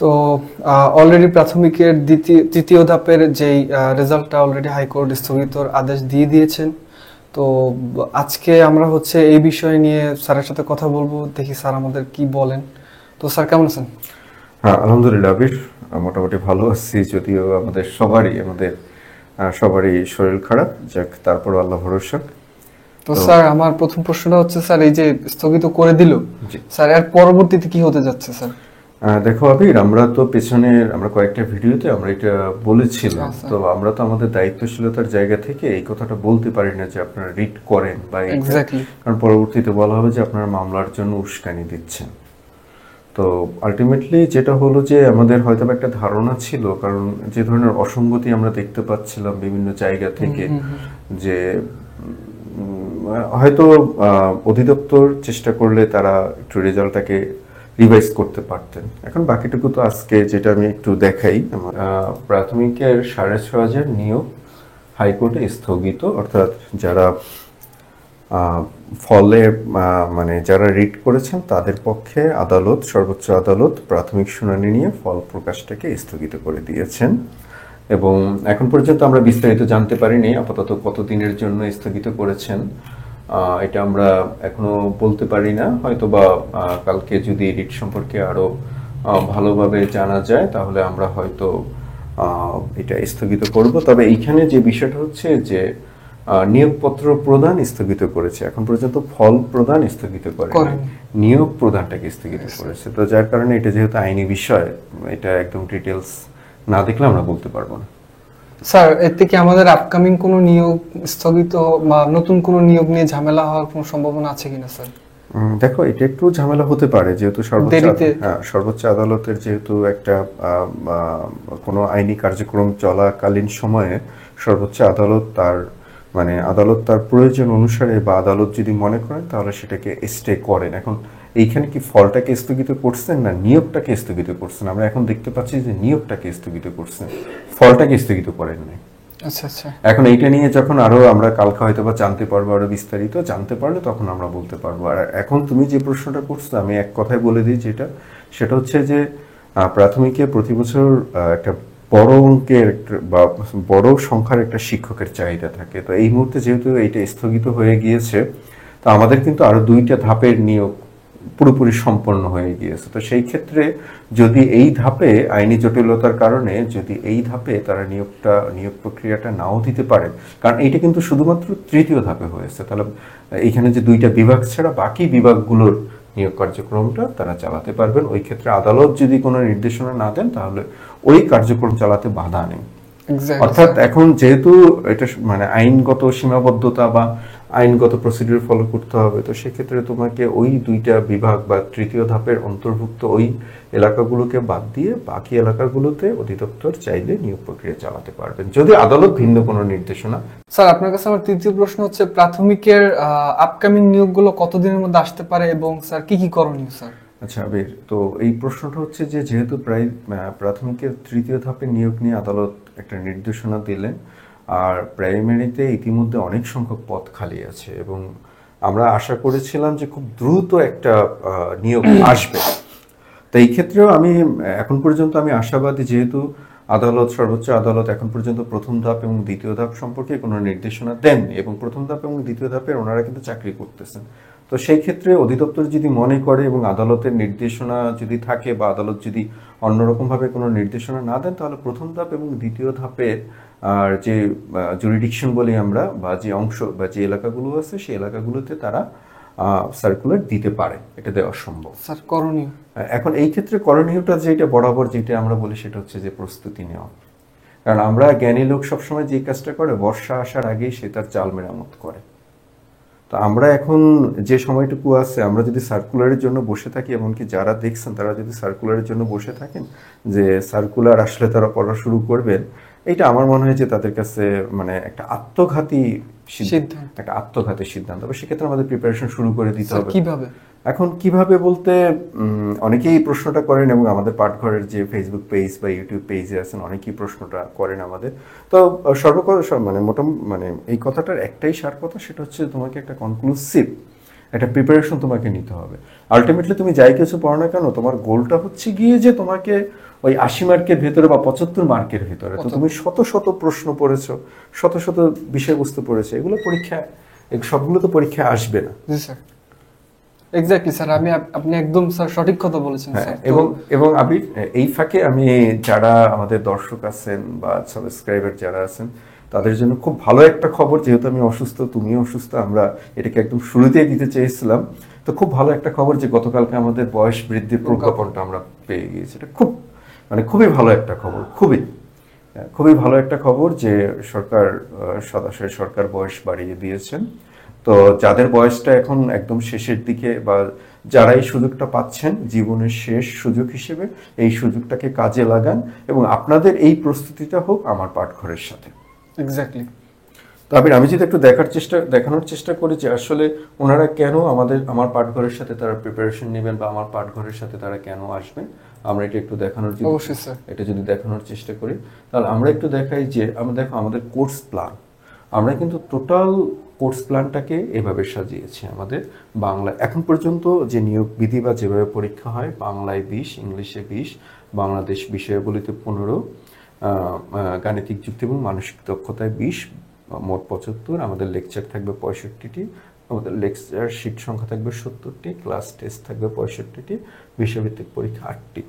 তো অলরেডি প্রাথমিকের তৃতীয় ধাপের যেই রেজাল্টটা অলরেডি হাইকোর্ট স্থগিতর আদেশ দিয়ে দিয়েছেন। তো আজকে আমরা হচ্ছে এই বিষয় নিয়ে স্যারের সাথে কথা বলবো, দেখি স্যার আমাদের কি বলেন। তো স্যার কেমন আছেন? হ্যাঁ, আলহামদুলিল্লাহ আবির, মোটামুটি ভালো আছি। যদিও আমাদের সবারই শরীর খারাপ, যাক তারপরও আল্লাহ ভরসা। তো তো স্যার আমার প্রথম প্রশ্নটা হচ্ছে, স্যার এই যে স্থগিত করে দিল, জি, স্যার এর পরবর্তীতে কি হতে যাচ্ছে স্যার? দেখো আবির, আমরা কয়েকটা ভিডিওতে আমরা এটা বলেছিলাম। আচ্ছা, তো আমরা তো আমাদের দায়িত্বশীলতার জায়গা থেকে এই কথাটা বলতে পারি না যে আপনারা রিট করেন বা এটা, এক্স্যাক্টলি। কারণ পরবর্তীতে বলা হবে যে আপনারা মামলার জন্য উস্কানি দিচ্ছেন। তো আলটিমেটলি যেটা হলো যে আমাদের হয়তো একটা ধারণা ছিল, কারণ যে ধরনের অসঙ্গতি আমরা দেখতে পাচ্ছিলাম বিভিন্ন জায়গা থেকে, যে হয়তো অধিদপ্তর চেষ্টা করলে তারা একটু রেজাল্টটাকে রিভাইজ করতে পারতেন। এখন বাকিটুকু তো আজকে যেটা আমি একটু দেখাই, প্রাথমিকের 6,500 নিয়োগ হাইকোর্টে স্থগিত, অর্থাৎ যারা ফলে মানে যারা রিট করেছেন তাদের পক্ষে সর্বোচ্চ আদালত প্রাথমিক শুনানি নিয়ে ফল প্রকাশটাকে স্থগিত করে দিয়েছেন। এবং এখন পর্যন্ত আমরা বিস্তারিত জানতে পারিনি আপাতত কতদিনের জন্য স্থগিত করেছেন, এটা আমরা এখনো বলতে পারি না। হয়তো বা কালকে যদি রিট সম্পর্কে আরো ভালোভাবে জানা যায় তাহলে আমরা হয়তো এটা স্থগিত করব। তবে এইখানে যে বিষয়টা হচ্ছে যে নিয়োগপত্র প্রদান স্থগিত করেছে, এখন পর্যন্ত ফল প্রদান স্থগিত করেনি, নিয়োগ প্রদানটাকে স্থগিত করেছে। তো যার কারণে এটা যেহেতু আইনি বিষয়, এটা একদম ডিটেলস না দেখলে আমরা বলতে পারবো না। স্যার এর থেকে আমাদের আপকামিং কোনো নিয়োগ স্থগিত বা নতুন কোনো নিয়োগ নিয়ে ঝামেলা হওয়ার কোনো সম্ভাবনা আছে কিনা স্যার? দেখো, এটা একটু ঝামেলা হতে পারে, যেহেতু দেরিতে। সর্বোচ্চ আদালতের যেহেতু একটা কোনো আইনি কার্যক্রম চলাকালীন সময়ে সর্বোচ্চ আদালত তার প্রয়োজন অনুসারে বা আদালত যদি মনে করেন তাহলে সেটাকে স্টে করেন। এখন এইখানে কি ফলটাকে স্থগিত করছেন না নিয়োগটাকে স্থগিত করছেন? আমরা এখন দেখতে পাচ্ছি যে নিয়োগটাকে স্থগিত করছেন, ফলটাকে স্থগিত করেন নাই। আচ্ছা আচ্ছা। এখন এইটা নিয়ে যখন আরো আমরা কালকে হয়তো বা জানতে পারবো, আরো বিস্তারিত জানতে পারলে তখন আমরা বলতে পারবো। আর এখন তুমি যে প্রশ্নটা করছো, আমি এক কথায় বলে দিই, সেটা হচ্ছে যে প্রাথমিকে প্রতি বছর একটা বড় অঙ্কের বা বড় সংখ্যার একটা শিক্ষকের চাহিদা থাকে। তো এই মুহূর্তে যেহেতু এইটা স্থগিত হয়ে গিয়েছে, তো আমাদের কিন্তু আরো 2টা ধাপের নিয়োগ পুরোপুরি সম্পন্ন হয়ে গিয়েছে। তো সেই ক্ষেত্রে যদি এই ধাপে আইনি জটিলতার কারণে যদি এই ধাপে তারা নিয়োগ প্রক্রিয়াটা নাও দিতে পারে, কারণ এইটা কিন্তু শুধুমাত্র তৃতীয় ধাপে হয়েছে, তাহলে এইখানে যে 2টা বিভাগ ছাড়া বাকি বিভাগগুলোর নিয়োগ কার্যক্রমটা তারা চালাতে পারবেন। ওই ক্ষেত্রে আদালত যদি কোনো নির্দেশনা না দেন তাহলে ওই কার্যক্রম চালাতে বাধা নেই। অর্থাৎ এখন যেহেতু এটা আইনগত সীমাবদ্ধতা বা আইনগত প্রসিডিউর ফলো করতে হবে, তো সেক্ষেত্রে তোমাকে ওই 2টা বিভাগ বা তৃতীয় ধাপের অন্তর্ভুক্ত ওই এলাকাগুলোকে বাদ দিয়ে বাকি এলাকাগুলোতে অধিদপ্তর চাইলে নিয়োগ প্রক্রিয়া চালাতে পারবেন, যদি আদালত ভিন্ন কোনো নির্দেশনা। স্যার আপনার কাছে আমার তৃতীয় প্রশ্ন হচ্ছে, প্রাথমিকের আপকামিং নিয়োগগুলো কতদিনের মধ্যে আসতে পারে এবং স্যার কি কি করণীয় স্যার? আচ্ছা আবির, তো এই প্রশ্নটা হচ্ছে যে যেহেতু প্রাথমিকের তৃতীয় ধাপে নিয়োগ নিয়ে আদালত একটা নির্দেশনা দিলেন, আর প্রাইমারিতে ইতিমধ্যে অনেক সংখ্যক পদ খালি আছে এবং আমরা আশা করেছিলাম যে খুব দ্রুত একটা নিয়োগ আসবে। তো এই ক্ষেত্রেও এখন পর্যন্ত আমি আশাবাদী, যেহেতু সর্বোচ্চ আদালত এখন পর্যন্ত প্রথম ধাপ এবং দ্বিতীয় ধাপ সম্পর্কে কোনো নির্দেশনা দেননি, এবং প্রথম ধাপ এবং দ্বিতীয় ধাপের ওনারা কিন্তু চাকরি করতেছেন। তো সেই ক্ষেত্রে অধিদপ্তর যদি মনে করে এবং আদালতের নির্দেশনা যদি থাকে বা আদালত যদি অন্যরকমভাবে কোনো নির্দেশনা না দেন, তাহলে প্রথম ধাপ এবং দ্বিতীয় ধাপের আর যে জুরিডিকশন বলি আমরা, বা যে অংশ বা যে এলাকাগুলো আছে সেই এলাকাগুলোতে তারা সার্কুলার দিতে পারে, এটা দেওয়া সম্ভব। স্যার করণীয়? এখন এই ক্ষেত্রে করণীয়টা যেটা বরাবর যেটা আমরা বলি সেটা হচ্ছে যে প্রস্তুতি নেওয়া। কারণ আমরা জ্ঞানী লোক সবসময় যে কাজটা করে, বর্ষা আসার আগেই সে তার চাল মেরামত করে। তো আমরা এখন যে সময়টুকু আছে, আমরা যদি সার্কুলারের জন্য বসে থাকি, এমনকি যারা দেখছেন তারা যদি সার্কুলারের জন্য বসে থাকেন যে সার্কুলার আসলে তারা পড়া শুরু করবেন, এটা আমার মনে হয় যে তাদের কাছে একটা আত্মঘাতী সিদ্ধান্ত। তবে সেক্ষেত্রে আমাদের প্রিপারেশন শুরু করে দিতে হবে। কিভাবে? এখন কিভাবে বলতে, অনেকেই প্রশ্নটা করেন এবং আমাদের পাঠঘরের যে ফেসবুক পেজ বা ইউটিউব পেজে আছেন অনেকেই প্রশ্নটা করেন আমাদের। তো এই কথাটার একটাই সার কথা, সেটা হচ্ছে তোমাকে একটা কনক্লুসিভ একটা প্রিপারেশন তোমাকে নিতে হবে। আলটিমেটলি তুমি যাই কিছু পড়ো না কেন, তোমার গোলটা হচ্ছে গিয়ে যে তোমাকে ওই 80 মার্কের ভেতরে বা 75 মার্কের ভেতরে, তো তুমি শত শত প্রশ্ন পড়েছো, শত শত বিষয়বস্তু পড়েছো, এগুলো পরীক্ষায়, সবগুলো তো পরীক্ষায় আসবে না। জি স্যার, এক্স্যাক্টলি স্যার, আপনি একদম স্যার সঠিক কথা বলেছেন হ্যাঁ, স্যার। এবং আমি এই ফাঁকে আমি যারা আমাদের দর্শক আছেন বা সাবস্ক্রাইবার যারা আছেন তাদের জন্য খুব ভালো একটা খবর, যেহেতু আমি অসুস্থ, তুমিও অসুস্থ, আমরা এটাকে একদম শুরুতেই দিতে চেয়েছিলাম। তো খুব ভালো একটা খবর যে গতকালকে আমাদের বয়স বৃদ্ধির প্রজ্ঞাপনটা আমরা পেয়ে গিয়েছি। এটা খুব খুবই ভালো একটা খবর, খুবই ভালো একটা খবর যে সরকার, সদাশয় সরকার বয়স বাড়িয়ে দিয়েছেন। তো যাদের বয়সটা এখন একদম শেষের দিকে বা যারা এই সুযোগটা পাচ্ছেন জীবনের শেষ সুযোগ হিসেবে, এই সুযোগটাকে কাজে লাগান এবং আপনাদের এই প্রস্তুতিটা হোক আমার পাঠঘরের সাথে। এক্স্যাক্টলি। তবে আমি যদি একটু দেখানোর চেষ্টা করি যে আসলে ওনারা কেন আমার পাঠঘরের সাথে তারা প্রিপারেশন নেবেন বা আমার পাঠঘরের সাথে তারা কেন আসবেন, আমরা এটা একটু অবশ্যই স্যার। এটা যদি দেখানোর চেষ্টা করি, তাহলে আমরা একটু দেখাই যে আমরা দেখো আমাদের কোর্স প্ল্যান, আমরা কিন্তু টোটাল কোর্স প্ল্যানটাকে এভাবে সাজিয়েছি। আমাদের বাংলা এখন পর্যন্ত যে নিয়োগ বিধি বা যেভাবে পরীক্ষা হয়, বাংলায় 20, ইংলিশে 20, বাংলাদেশ বিষয়াবলিতে 15, গাণিতিক যুক্তি এবং মানসিক দক্ষতায় 20, মোট 75, আমাদের লেকচার থাকবে 65টি, আমাদের লেকচার শিট সংখ্যা থাকবে 70টি, ক্লাস টেস্ট থাকবে 65টি, বিষয়ভিত্তিক পরীক্ষা 8টি।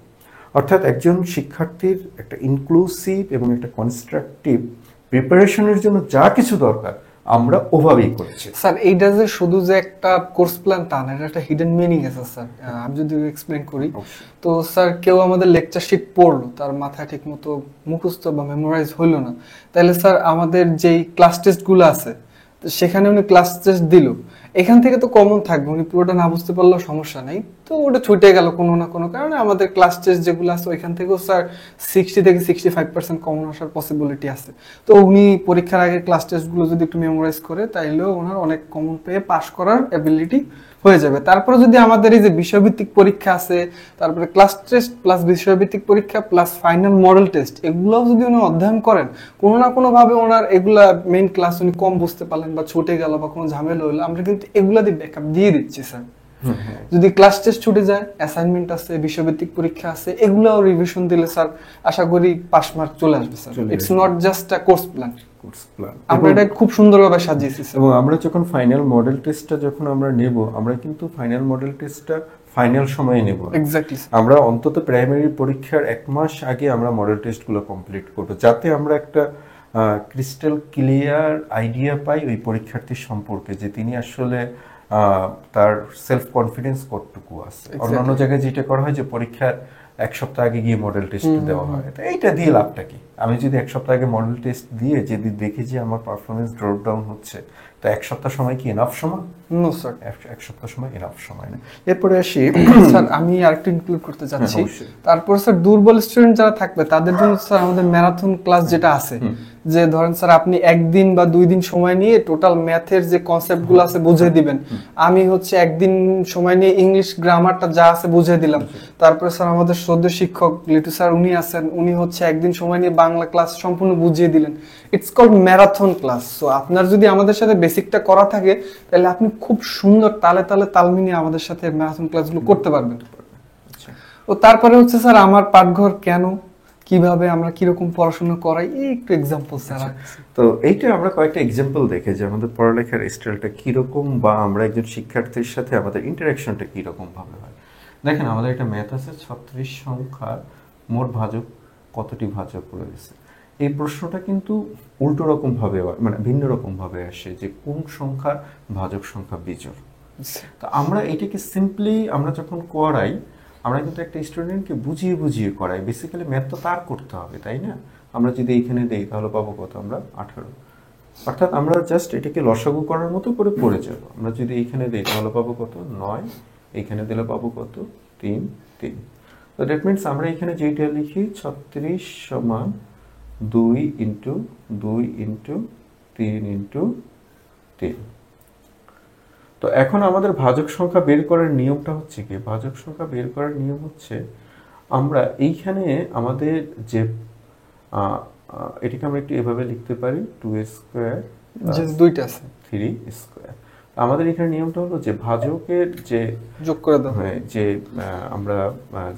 অর্থাৎ একজন শিক্ষার্থীর একটা ইনক্লুসিভ এবং একটা কনস্ট্রাকটিভ প্রিপারেশনের জন্য যা কিছু দরকার আমরা ওভাবেই করছি। স্যার এইটা যে শুধু যে একটা কোর্স প্ল্যান তা না, এটা একটা হিডেন মিনিং আছে স্যার। আমি যদি এক্সপ্লেন করি, তো স্যার কেউ আমাদের লেকচার শিট পড়লো, তার মাথায় ঠিক মতো মুখস্থ বা মেমোরাইজ হইলো না, তাহলে স্যার আমাদের যেই ক্লাস টেস্টগুলো আছে সেখানে উনি ক্লাস টেস্ট দিল, এখান থেকে তো কমন থাকবে, উনি পুরোটা না বুঝতে পারলেও সমস্যা নাই, তো ওটা ছুটে গেল কোনো না কোনো কারণে। আমাদের ক্লাস টেস্ট যেগুলো আছে ওইখান থেকেও স্যার 60 থেকে 65% কমন আসার পসিবিলিটি আছে। তো উনি পরীক্ষার আগে ক্লাস টেস্টগুলো যদি একটু মেমোরাইজ করে তাইলেও ওনার অনেক কমন পেয়ে পাস করার অ্যাবিলিটি হয়ে যাবে। তারপরে যদি আমাদের এই যে বিষয়ভিত্তিক পরীক্ষা আছে, তারপরে ক্লাস টেস্ট প্লাস বিষয়ভিত্তিক পরীক্ষা প্লাস ফাইনাল মডেল টেস্ট, এগুলোও যদি উনি অধ্যয়ন করেন, কোনো না কোনো ভাবে ওনার এগুলা মেইন ক্লাস উনি কম বুঝতে পারলেন বা ছুটে গেল বা কোনো ঝামেলা হইলো, আমরা কিন্তু এগুলা দিয়ে ব্যাকআপ দিয়ে দিচ্ছি স্যার। যদি ক্লাস টেস্ট ছুটে যায়, অ্যাসাইনমেন্ট আছে, বিষয়ভিত্তিক পরীক্ষা আছে, এগুলাও রিভিশন দিলে স্যার আশা করি পাস মার্ক চলে আসবে sir. It's not just a course plan, আমরা এটা খুব সুন্দরভাবে সাজিয়েছি। এবং আমরা যখন ফাইনাল মডেল টেস্টটা যখন আমরা নেব, আমরা কিন্তু ফাইনাল মডেল টেস্টটা ফাইনাল সময়ে নেব। এক্স্যাক্টলি, আমরা অন্তত প্রাইমারি পরীক্ষার 1 মাস আগে আমরা মডেল টেস্টগুলো কমপ্লিট করব, যাতে আমরা একটা ক্রিস্টাল ক্লিয়ার আইডিয়া পাই ওই পরীক্ষার্থীর সম্পর্কে, যে তিনি আসলে তার সেলফ কনফিডেন্স কতটুকু আছে। অন্যান্য জায়গায় যেটা করা হয় যে পরীক্ষার 1 সপ্তাহ আগে গিয়ে মডেল টেস্ট দেওয়া হয়, তো এইটা দিয়ে লাভটা কি? আমি যদি 1 সপ্তাহ আগে মডেল টেস্ট দিয়ে যদি দেখি যে আমার পারফরমেন্স ড্রপ ডাউন হচ্ছে, তো 1 সপ্তাহ সময় কি এনাফ সময়? নো স্যার, 1 সপ্তাহ সময় এনাফ সময় না। এরপরে আসি স্যার, আমি আরেকটু ইনক্লুড করতে চাচ্ছি। তারপর স্যার দুর্বল স্টুডেন্ট যারা থাকবে তাদের জন্য স্যার আমাদের ম্যারাথন ক্লাস যেটা আছে, যে ধরেন স্যার আপনি 1 দিন বা 2 দিন সময় নিয়ে টোটাল ম্যাথের যে কনসেপ্টগুলো আছে বুঝিয়ে দিবেন, আমি হচ্ছে 1 দিন সময় নিয়ে ইংলিশ গ্রামারটা যা আছে বুঝিয়ে দিলাম। তারপরে স্যার আমাদের শ্রদ্ধেয় শিক্ষক লিটু স্যার উনি আছেন, উনি হচ্ছে 1 দিন সময় নিয়ে বাংলা ক্লাস সম্পূর্ণ বুঝিয়ে দিলেন। It's called marathon class. So আপনার যদি আমাদের সাথে বেসিকটা করা থাকে, তাহলে আপনি খুব সুন্দর তালে তালে তাল মিলিয়ে আমাদের সাথে ম্যারাথন ক্লাসগুলো করতে পারবেন। ও তারপরে হচ্ছে স্যার আমার পাঠঘর কেন, কিভাবে আমরা কিরকম পড়াশোনা করাই, এই একটু এক্সাম্পল স্যার। তো এইটা আমরা কয়েকটা এক্সাম্পল দেখে যে আমাদের পড়ালেখার স্টাইলটা কিরকম বা আমরা একজন শিক্ষার্থীর সাথে আমাদের ইন্টারাকশনটা কিরকম ভাবে হয়। দেখেন আমাদের একটা ম্যাথ আছে, 36 সংখ্যার মোট ভাজক কতটি ভাজক রয়েছে। এই প্রশ্নটা কিন্তু উল্টো রকম ভাবে, মানে ভিন্ন রকম ভাবে আসে, যে কোন সংখ্যার ভাজক সংখ্যা বিজোড়। তো আমরা এটাকে সিম্পলি আমরা যখন করাই, আমরা কিন্তু একটা স্টুডেন্টকে বুঝিয়ে বুঝিয়ে করাই। বেসিক্যালি ম্যাথ তো তার করতে হবে, তাই না? আমরা যদি এইখানে দেই তাহলে পাবো কত? আমরা 18। অর্থাৎ আমরা জাস্ট এটাকে লসাগু করার মতো করে পড়ে যাব। আমরা যদি এইখানে দেই তাহলে পাবো কত? 9। এইখানে দিলে পাবো কত? 3, 3। তো দ্যাট মিনস আমরা এখানে যেটা লিখি 36 সমান 2 ইন্টু 2 ইন্টু 3 ইন্টু 3। তো এখন আমাদের ভাজক সংখ্যা বের করার নিয়মটা হচ্ছে কি? ভাজক সংখ্যা বের করার নিয়ম হচ্ছে আমরা এইখানে আমাদের যে এটাকে আমরা একটু এভাবে লিখতে পারি, 2 স্কোয়ার যে দুইটা আছে 3 স্কোয়ার। আমাদের এখানে নিয়মটা হলো যে ভাজকের যে যোগ করে দাও। হ্যাঁ, যে আমরা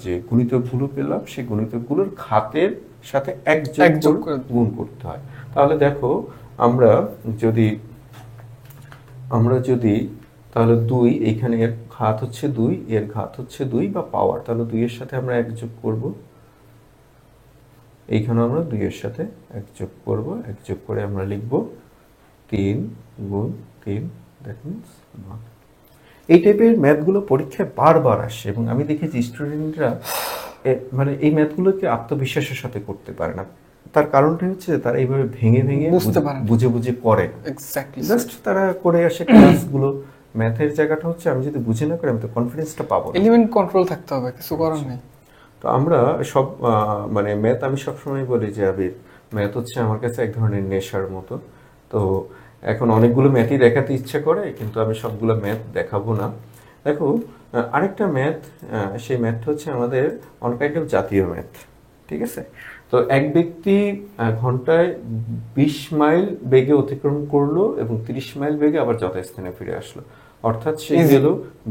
যে গুণিতকগুলো পেলাম সেই গুণিতকগুলোর ঘাতের সাথে এক এক যোগ যোগ করে করে গুণ করতে হয়। তাহলে দেখো আমরা যদি তাহলে 2 এইখানে এর ঘাত হচ্ছে 2, এর ঘাত হচ্ছে 2 বা পাওয়ার, তাহলে 2 এর সাথে আমরা এক যোগ করব, এইখানে আমরা 2 এর সাথে এক যোগ করব, এক যোগ করে আমরা লিখব 3 গুণ 3, দ্যাট মিন্স 1। এই টাইপের ম্যাথগুলো পরীক্ষায় বারবার আসে এবং আমি দেখেছি স্টুডেন্টরা মানে এই ম্যাথগুলোকে আত্মবিশ্বাসের সাথে করতে পারে না। তার কারণটা হচ্ছে যে তারা এইভাবে ভেঙে ভেঙে বুঝতে পারে না। বুঝে বুঝে করে না। এক্স্যাক্টলি জাস্ট তারা করে আসে ক্লাসগুলো। ম্যাথের জায়গাটা হচ্ছে আমি যদি বুঝে না করি আমি তো কনফিডেন্সটা পাবো না। এলিমেন্ট কন্ট্রোল থাকতে হবে, কিছু করার নেই। তো আমরা সব মানে ম্যাথ আমি সবসময় বলি যে আবির, ম্যাথ হচ্ছে আমার কাছে এক ধরনের নেশার মতো। তো এখন অনেকগুলো ম্যাথই দেখাতে ইচ্ছে করে, কিন্তু আমি সবগুলো ম্যাথ দেখাবো না। দেখো আরেকটা ম্যাথ, সেই ম্যাথটা হচ্ছে আমাদের অন কাইন্ড অফ জাতীয় ম্যাথ, ঠিক আছে? তো এক ব্যক্তি ঘন্টায় 20 মাইল বেগে অতিক্রম করলো এবং 30 মাইল বেগে আবার যথাস্থানে ফিরে আসলো। অর্থাৎ সে গেল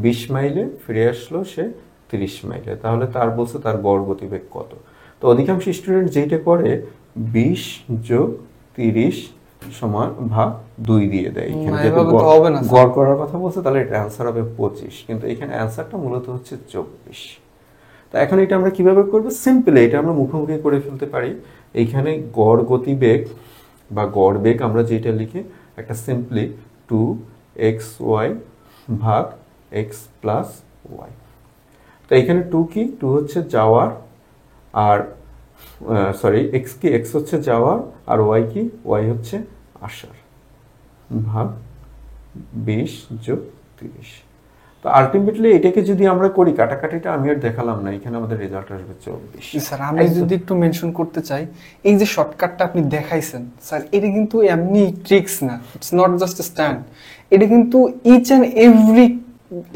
20 মাইলে, ফিরে আসলো সে 30 মাইলে। তাহলে তার বলছে তার গড় গতিবেগ কত। তো অধিকাংশ স্টুডেন্ট যেটা করে 20 যোগ 30 সমান ভাগ 2 দিয়ে দেয়। এখানে যেহেতু গড় করার কথা বলছে তাহলে এটা অ্যান্সার হবে 25, কিন্তু এখানে অ্যান্সারটা মূলত হচ্ছে 24। তো এখন এটা আমরা কিভাবে করব? সিম্পলি এটা আমরা মুখোমুখি করে ফেলতে পারি। এইখানে গড় গতিবেগ বা গড় বেগ আমরা যেটা লিখি একটা সিম্পলি 2xy ভাগ x প্লাস y। তো এখানে 2 কি? 2 হচ্ছে যাওয়ার, আর সরি x কি? x হচ্ছে যাওয়ার, আর y কি? y হচ্ছে আসার, ভাগ 20 যোগ 30। তো আলটিমেটলি এটাকে যদি আমরা করি, কাটাকাটিটা আমি আর দেখালাম না, এখানে আমাদের রেজাল্ট আসবে 24। স্যার আমি যদি একটু মেনশন করতে চাই, এই যে শর্টকাটটা আপনি দেখাইছেন স্যার, এটা কিন্তু এমনি ট্রিক্স না, ইটস নট জাস্ট স্ট্যান্ড, এটা কিন্তু ইচ এন্ড এভরি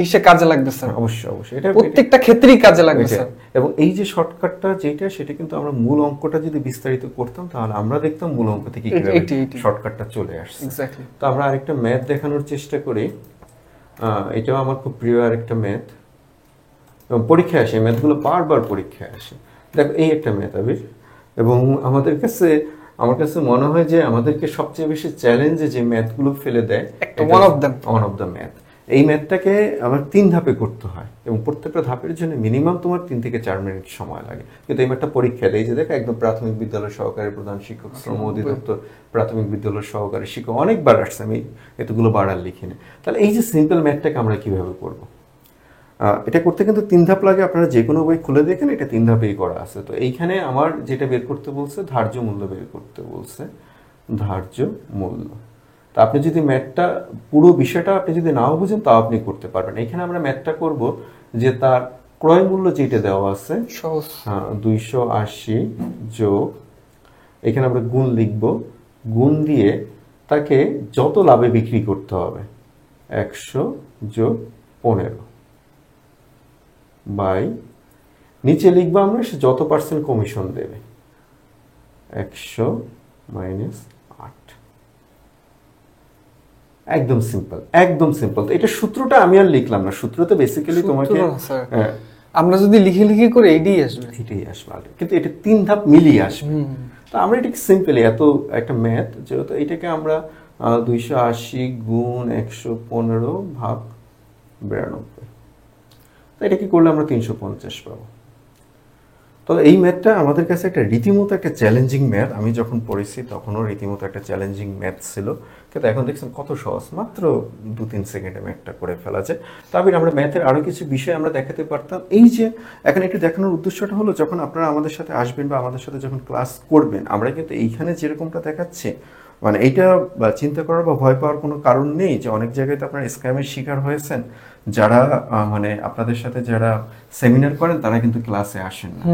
ইসে কাজে লাগবে স্যার। অবশ্যই অবশ্যই, এটা প্রত্যেকটা ক্ষেত্রেই কাজে লাগবে স্যার। এবং এই যে শর্টকাটটা যেটা, সেটা কিন্তু আমরা মূল অঙ্কটা যদি বিস্তারিত করতাম তাহলে আমরা দেখতাম মূল অঙ্ক থেকে কিভাবে শর্টকাটটা চলে আসছে। এক্স্যাক্টলি। তো আমরা আরেকটা ম্যাথ দেখানোর চেষ্টা করি। এটাও আমার খুব প্রিয় আরেকটা ম্যাথ, এবং পরীক্ষায় আসে, ম্যাথগুলো বারবার পরীক্ষায় আসে। দেখো এই একটা ম্যাথ আবির, এবং আমার কাছে মনে হয় যে আমাদেরকে সবচেয়ে বেশি চ্যালেঞ্জে যে ম্যাথগুলো ফেলে দেয়, ওয়ান অফ দ্য ম্যাথ। এই ম্যাথটাকে আমার 3 ধাপে করতে হয় এবং প্রত্যেকটা ধাপের জন্য মিনিমাম তোমার 3 থেকে 4 মিনিট সময় লাগে। কিন্তু এই ম্যাথটা পরীক্ষায় দেয় যে দেখো একদম প্রাথমিক বিদ্যালয় সহকারী প্রধান শিক্ষক, শ্রম অধিদপ্তর, প্রাথমিক বিদ্যালয় সহকারী শিক্ষক, অনেকবার আসছে, আমি এতগুলো বাড়ার লিখিনি। তাহলে এই যে সিম্পল ম্যাথটাকে আমরা কিভাবে করব? এটা করতে কিন্তু 3 ধাপ লাগে। আপনারা যে কোনো বই খুলে দেখেন, এটা 3 ধাপেই করা আছে। তো এইখানে আমার যেটা বের করতে বলছে, ধার্য মূল্য বের করতে বলছে, ধার্য মূল্য। তা আপনি যদি ম্যাথটা পুরো বিষয়টা আপনি যদি নাও বুঝেন তাও আপনি করতে পারবেন। এখানে আমরা ম্যাথটা করব যে তার ক্রয় মূল্য যেটা দেওয়া আছে 280 যোগ, এখানে আমরা গুণ লিখব, গুণ দিয়ে তাকে যত লাভে বিক্রি করতে হবে 100 যোগ 15 বাই, নিচে লিখবো আমরা সে যত % কমিশন দেবে 100 মাইনাস 8। একদম সিম্পল, একদম সিম্পল। তো এটা সূত্রটা আমি আর লিখলাম না, সূত্রতে বেসিক্যালি তোমাকে আমরা যদি লিখে লিখে করে এটাই আসবে, কিন্তু এটা 3 ধাপ মিলিয়ে আসবে। তো আমরা এটাকে সিম্পলি এত একটা ম্যাথ, যেহেতু এটাকে আমরা 280 গুণ 115 ভাগ 92, তো এটা কি করলে আমরা 350 পাবো। তো এই ম্যাথটা আমাদের কাছে একটা রীতিমতো একটা চ্যালেঞ্জিং ম্যাথ। আমি যখন পড়েছি তখনও রীতিমতো একটা চ্যালেঞ্জিং ম্যাথ ছিল, কিন্তু এখন দেখছেন কত সহজ, মাত্র 2-3 সেকেন্ডে ম্যাথটা করে ফেলা যায়। তবে আমরা ম্যাথের আরও কিছু বিষয় আমরা দেখাতে পারতাম। এই যে এখন একটু দেখানোর উদ্দেশ্যটা হলো, যখন আপনারা আমাদের সাথে আসবেন বা আমাদের সাথে যখন ক্লাস করবেন, আমরা কিন্তু এইখানে যেরকমটা দেখাচ্ছি, মানে এইটা চিন্তা করার বা ভয় পাওয়ার কোনো কারণ নেই যে অনেক জায়গায় তো আপনারা স্ক্যামের শিকার হয়েছেন। যারা মানে আপনাদের সাথে যারা সেমিনার করেন তারা কিন্তু ক্লাসে আসেন না।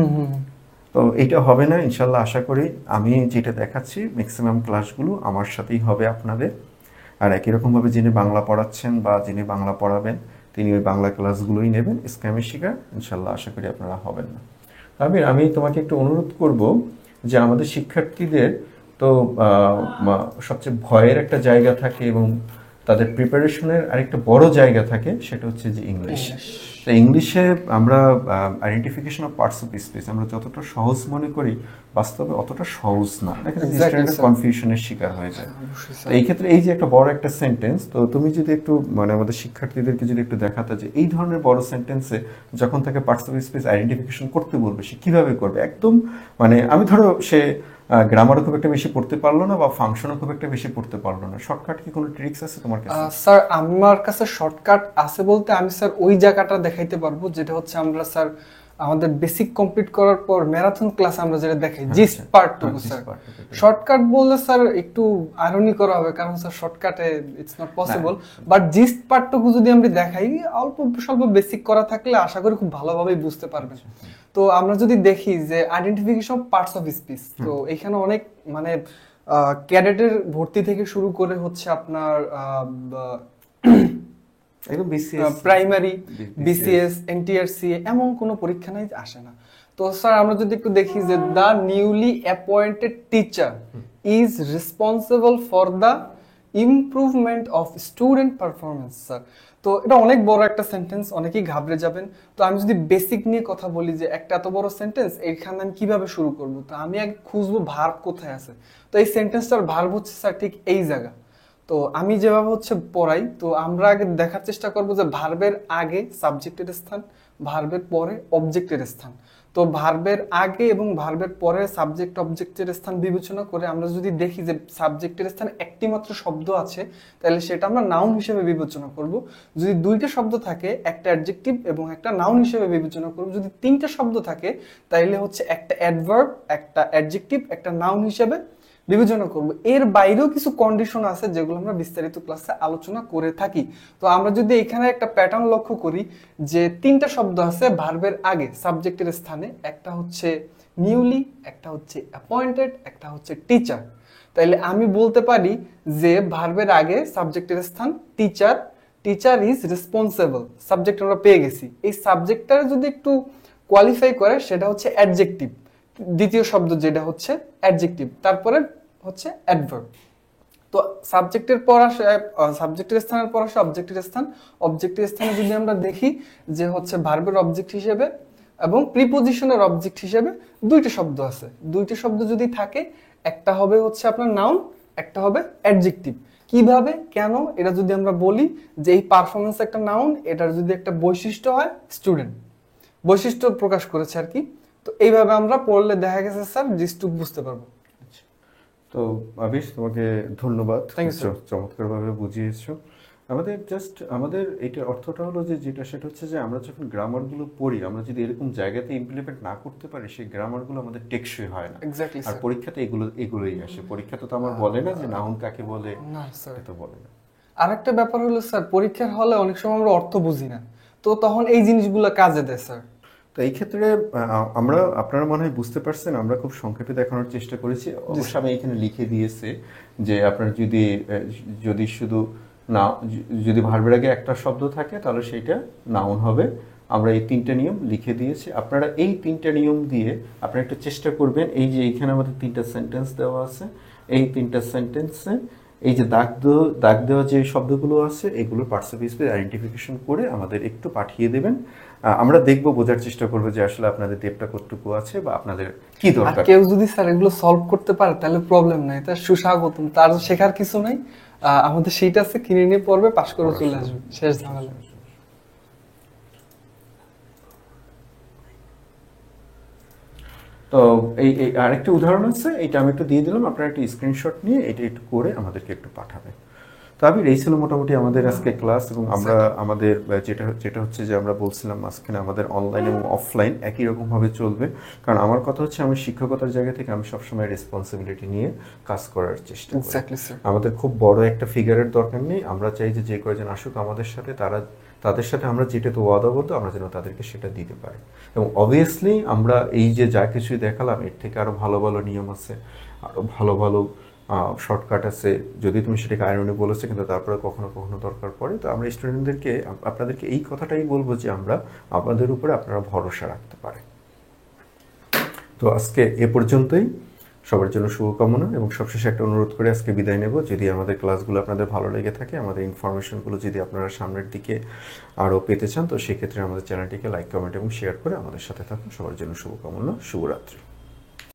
তো এটা হবে না ইনশাল্লাহ, আশা করি। আমি যেটা দেখাচ্ছি ম্যাক্সিমাম ক্লাসগুলো আমার সাথেই হবে আপনাদের। আর একই রকমভাবে যিনি বাংলা পড়াচ্ছেন বা যিনি বাংলা পড়াবেন তিনি ওই বাংলা ক্লাসগুলোই নেবেন। স্ক্যামের শিকার ইনশাল্লাহ আশা করি আপনারা হবেন না। আমির, আমি তোমাকে একটু অনুরোধ করব যে আমাদের শিক্ষার্থীদের তো সবচেয়ে ভয়ের একটা জায়গা থাকে এবং তাদের প্রিপারেশনের আরেকটা বড় জায়গা থাকে, সেটা হচ্ছে যে ইংলিশ। তো ইংলিশে আমরা identification of parts of speech আমরা যতটা সহজ মনে করি, বাস্তবে অতটা সহজ না, স্টুডেন্টরা কনফিউশনের শিকার হয়ে যায়। তো এই ক্ষেত্রে এই যে একটা বড় একটা সেন্টেন্স, তো তুমি যদি একটু মানে আমাদের শিক্ষার্থীদেরকে যদি একটু দেখাতে যে এই ধরনের বড় সেন্টেন্সে যখন তাকে পার্টস অফ স্পিচ আইডেন্টিফিকেশন করতে বলবে, সে কিভাবে করবে, একদম মানে আমি ধরো সে গ্রামারও খুব একটা বেশি পড়তে পারলো না বা ফাংশনও খুব একটা বেশি পড়তে পারলো না, শর্টকাট কি কোনো ট্রিক্স আছে তোমার কাছে? স্যার আমার কাছে শর্টকাট আছে বলতে আমি স্যার ওই জায়গাটা দেখাইতে পারবো, যেটা হচ্ছে আমরা স্যার আমাদের বেসিক কমপ্লিট করার পর ম্যারাথন ক্লাস আমরা যেটা দেখাই জিস্ট পার্টটুকু স্যার। শর্টকাট বললে স্যার একটু আইরনি করা হবে, কারণ স্যার শর্টকাটে it's not possible, but gist পার্টটুকু যদি আমরা দেখাই অল্প স্বল্প বেসিক করা থাকলে আশা করি খুব ভালোভাবেই বুঝতে পারবেন। তো আমরা যদি দেখি যে identification of parts of speech, তো এখানে অনেক মানে ক্যাডেটের ভর্তি থেকে শুরু করে হচ্ছে আপনার প্রাইমারি, বিসিএস, এনটিআরসি এমন কোনো পরীক্ষা নাই আসে না। তো স্যার আমরা যদি একটু দেখি যে the newly appointed teacher is responsible for the improvement of student performance. Sir তো এটা অনেক বড় একটা সেন্টেন্স, অনেকেই ঘাবড়ে যাবেন। তো আমি যদি বেসিক নিয়ে কথা বলি যে একটা এত বড় সেন্টেন্স এখানে আমি কিভাবে শুরু করব, তো আমি আগে খুঁজবো ভার্ব কোথায় আছে। তো এই সেন্টেন্সটার ভার্ব হচ্ছে স্যার ঠিক এই জায়গা। তো আমি যেভাবে হচ্ছে পড়াই, তো আমরা আগে দেখার চেষ্টা করবো যে ভার্বের আগে সাবজেক্টের স্থান, ভার্বের পরে অবজেক্টের স্থান। তো ভার্বের আগে এবং ভার্বের পরে সাবজেক্ট অবজেক্টের স্থান বিবেচনা করে আমরা যদি দেখি যে সাবজেক্টের স্থানে একটি মাত্র শব্দ আছে, তাহলে সেটা আমরা নাউন হিসেবে বিবেচনা করব। যদি দুইটা শব্দ থাকে, একটা অ্যাডজেক্টিভ এবং একটা নাউন হিসেবে বিবেচনা করব। যদি তিনটা শব্দ থাকে, তাহলে হচ্ছে একটা অ্যাডভার্ব, একটা অ্যাডজেক্টিভ, একটা নাউন হিসেবে বিবেচনা করব। এর বাইরেও কিছু কন্ডিশন আছে যেগুলো আমরা বিস্তারিত ক্লাসে আলোচনা করে থাকি। তো আমরা যদি এখানে একটা প্যাটার্ন লক্ষ্য করি যে তিনটা শব্দ আছে ভার্বের আগে সাবজেক্টের স্থানে, একটা হচ্ছে নিউলি, একটা হচ্ছে অ্যাপয়েন্টেড, একটা হচ্ছে টিচার। তাইলে আমি বলতে পারি যে ভার্বের আগে সাবজেক্টের স্থান teacher, teacher is responsible, subject আমরা পেয়ে গেছি। এই সাবজেক্টটা যদি একটু কোয়ালিফাই করে সেটা হচ্ছে অ্যাডজেক্টিভ, দ্বিতীয় শব্দ যেটা হচ্ছে অ্যাডজেক্টিভ, তারপরে হচ্ছে অ্যাডভার্ব। তো সাবজেক্টের পর আসে সাবজেক্টের স্থানের পর আসে অবজেক্টের স্থান। অবজেক্টের স্থানে যদি আমরা দেখি যে হচ্ছে ভার্বের অবজেক্ট হিসেবে এবং প্রিপোজিশনের অবজেক্ট হিসেবে দুইটা শব্দ আছে। দুইটা শব্দ যদি থাকে, একটা হবে হচ্ছে আপনার নাউন, একটা হবে অ্যাডজেক্টিভ। কিভাবে, কেন, এটা যদি আমরা বলি যে এই পারফরমেন্স একটা নাউন, এটার যদি একটা বৈশিষ্ট্য হয় স্টুডেন্ট, বৈশিষ্ট্য প্রকাশ করেছে আর কি। তো এইভাবে আমরা পড়লে দেখা গেছে স্যার জিস্টুক বুঝতে পারবো। তো আবিশ, তোমাকে ধন্যবাদ, থ্যাংক ইউ স্যার, চমৎকারভাবে বুঝিয়েছো। আমাদের এটার অর্থটা হলো যে যেটা সেটা হচ্ছে যে আমরা যখন গ্রামারগুলো পড়ি, আমরা যদি এরকম জায়গাতে ইমপ্লিমেন্ট না করতে পারি, সেই গ্রামারগুলো আমাদের টেকসই হয় না। এক্স্যাক্টলি আর স্যার। পরীক্ষাতে এগুলোই আসে। পরীক্ষা তো আমার বলে না যে নাউন কাকে বলে, না স্যার। তো বলে না। আরেকটা ব্যাপার হলো স্যার, পরীক্ষার হলে অনেক সময় আমরা অর্থ বুঝি না, তো তখন এই জিনিসগুলো কাজে দেয় স্যার। তো এই ক্ষেত্রে আপনারা মনে হয় বুঝতে পারছেন, আমরা খুব সংক্ষেপে দেখানোর চেষ্টা করেছি। অবশ্য আমি এখানে লিখে দিয়েছি যে আপনার যদি শুধু না, যদি ভার্বের আগে একটা শব্দ থাকে তাহলে সেইটা নাউন হবে। আমরা এই তিনটা নিয়ম লিখে দিয়েছি। আপনারা এই তিনটা নিয়ম দিয়ে আপনারা একটু চেষ্টা করবেন। এই যে এইখানে আমাদের তিনটা সেন্টেন্স দেওয়া আছে, এই তিনটা সেন্টেন্সে এই যে দাগ দেওয়া যে শব্দগুলো আছে, এগুলোর পার্টস অফ স্পিচ আইডেন্টিফিকেশন করে আমাদের একটু পাঠিয়ে দেবেন। আমরা দেখবো, বোঝার চেষ্টা করবো যে আসলে আপনাদের ডেপটা কতটুকু আছে বা আপনাদের কি দরকার। কেউ যদি স্যার এগুলো সলভ করতে পারে তাহলে প্রবলেম নাই, তার সুস্বাগতম, তার শেখার কিছু নাই। আমাদের সেইটা আছে, কিনে নিয়ে পড়বে, পাস করে চলে আসবে, শেষ ঝামেলা। তো এই আরেকটা উদাহরণ আছে, এটা আমি একটু দিয়ে দিলাম, আপনারা একটু স্ক্রিনশট নিয়ে এটা একটু করে আমাদেরকে একটু পাঠাবেন। তো এই ছিল মোটামুটি আমাদের আজকে ক্লাস। এবং আমরা আমাদের যেটা হচ্ছে যে আমরা বলছিলাম মাঝখানে আমাদের অনলাইন এবং অফলাইন একই রকমভাবে চলবে। কারণ আমার কথা হচ্ছে আমি শিক্ষকতার জায়গা থেকে আমি সবসময় রেসপন্সিবিলিটি নিয়ে কাজ করার চেষ্টা করি। আমাদের খুব বড় একটা ফিগারের দরকার নেই। আমরা চাই যে কয়েকজন আসুক আমাদের সাথে, তাদের সাথে আমরা যেটা তো ওয়াদাবদ্ধ, আমরা যেন তাদেরকে সেটা দিতে পারি। এবং অবভিয়াসলি আমরা এই যে যা কিছুই দেখালাম, এর থেকে আরও ভালো ভালো নিয়ম আছে, আরও ভালো ভালো শর্টকাট আছে। যদি তুমি সেটাকে আয়রনে বলেছো, কিন্তু তারপরে কখনো কখনো দরকার পড়ে। তো আমরা স্টুডেন্টদেরকে আপনাদেরকে এই কথাটাই বলবো যে আপনাদের উপরে আপনারা ভরসা রাখতে পারেন। তো আজকে এ পর্যন্তই। সবার জন্য শুভকামনা, এবং সবশেষে একটা অনুরোধ করে আজকে বিদায় নেব। যদি আমাদের ক্লাসগুলো আপনাদের ভালো লেগে থাকে, আমাদের ইনফরমেশনগুলো যদি আপনারা সামনের দিকে আরও পেতে চান, তো সেক্ষেত্রে আমাদের চ্যানেলটিকে লাইক, কমেন্ট এবং শেয়ার করে আমাদের সাথে থাকুন। সবার জন্য শুভকামনা, শুভরাত্রি।